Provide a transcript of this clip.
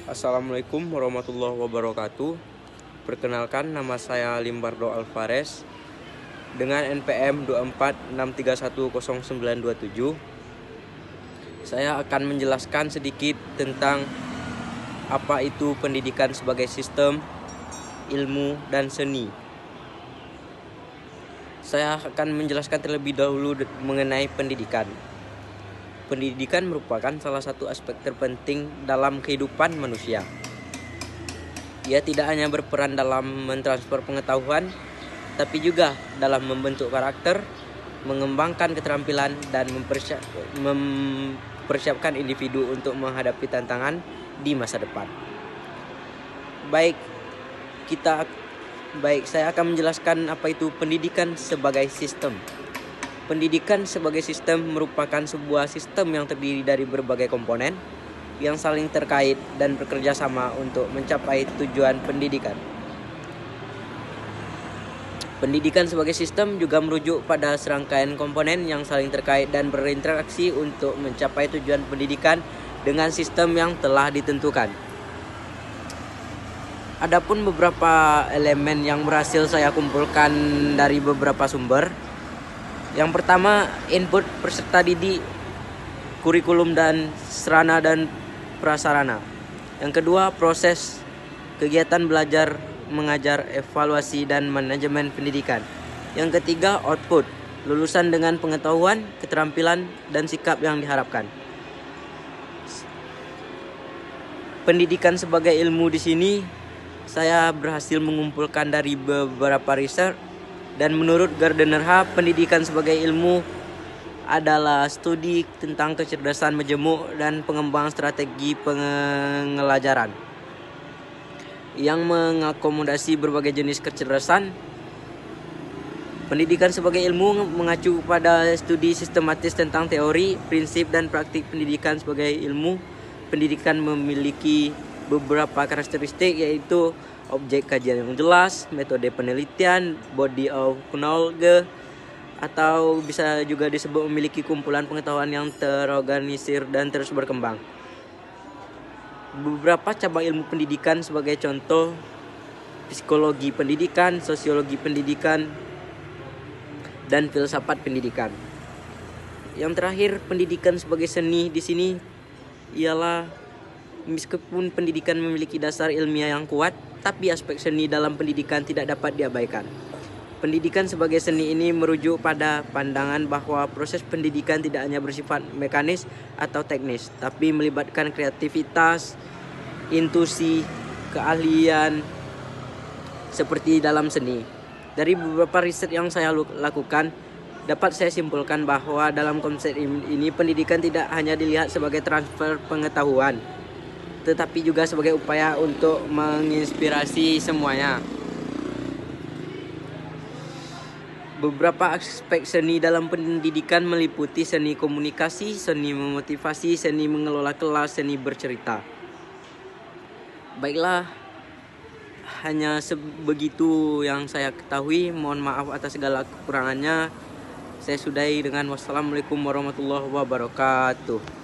Assalamualaikum warahmatullahi wabarakatuh. Perkenalkan, nama saya Limbardo Alvarez dengan NPM 24631097. Saya akan menjelaskan sedikit tentang apa itu pendidikan sebagai sistem, ilmu, dan seni. Saya akan menjelaskan terlebih dahulu mengenai pendidikan. Pendidikan merupakan salah satu aspek terpenting dalam kehidupan manusia. Ia tidak hanya berperan dalam mentransfer pengetahuan, tapi juga dalam membentuk karakter, mengembangkan keterampilan, dan mempersiapkan individu untuk menghadapi tantangan di masa depan. Saya akan menjelaskan apa itu pendidikan sebagai sistem. Pendidikan sebagai sistem merupakan sebuah sistem yang terdiri dari berbagai komponen yang saling terkait dan bekerja sama untuk mencapai tujuan pendidikan. Pendidikan sebagai sistem juga merujuk pada serangkaian komponen yang saling terkait dan berinteraksi untuk mencapai tujuan pendidikan dengan sistem yang telah ditentukan. Adapun beberapa elemen yang berhasil saya kumpulkan dari beberapa sumber. Yang pertama, input peserta didik, kurikulum dan sarana dan prasarana. Yang kedua, proses kegiatan belajar, mengajar, evaluasi, dan manajemen pendidikan. Yang ketiga, output, lulusan dengan pengetahuan, keterampilan, dan sikap yang diharapkan. Pendidikan sebagai ilmu di sini saya berhasil mengumpulkan dari beberapa riset. Dan menurut Gardner H, pendidikan sebagai ilmu adalah studi tentang kecerdasan majemuk dan pengembangan strategi pengelajaran yang mengakomodasi berbagai jenis kecerdasan. Pendidikan sebagai ilmu mengacu pada studi sistematis tentang teori, prinsip, dan praktik pendidikan sebagai ilmu. Pendidikan memiliki beberapa karakteristik, yaitu objek kajian yang jelas, metode penelitian, body of knowledge, atau bisa juga disebut memiliki kumpulan pengetahuan yang terorganisir dan terus berkembang. Beberapa cabang ilmu pendidikan sebagai contoh: psikologi pendidikan, sosiologi pendidikan, dan filsafat pendidikan. Yang terakhir, pendidikan sebagai seni di sini ialah meskipun pendidikan memiliki dasar ilmiah yang kuat, tapi aspek seni dalam pendidikan tidak dapat diabaikan. Pendidikan sebagai seni ini merujuk pada pandangan bahwa proses pendidikan tidak hanya bersifat mekanis atau teknis, tapi melibatkan kreativitas, intuisi, keahlian seperti dalam seni. Dari beberapa riset yang saya lakukan, dapat saya simpulkan bahwa dalam konsep ini pendidikan tidak hanya dilihat sebagai transfer pengetahuan, tetapi juga sebagai upaya untuk menginspirasi semuanya. Beberapa aspek seni dalam pendidikan meliputi seni komunikasi, seni memotivasi, seni mengelola kelas, seni bercerita. Baiklah, hanya sebegitu yang saya ketahui. Mohon maaf atas segala kekurangannya. Saya sudahi dengan wassalamualaikum warahmatullahi wabarakatuh.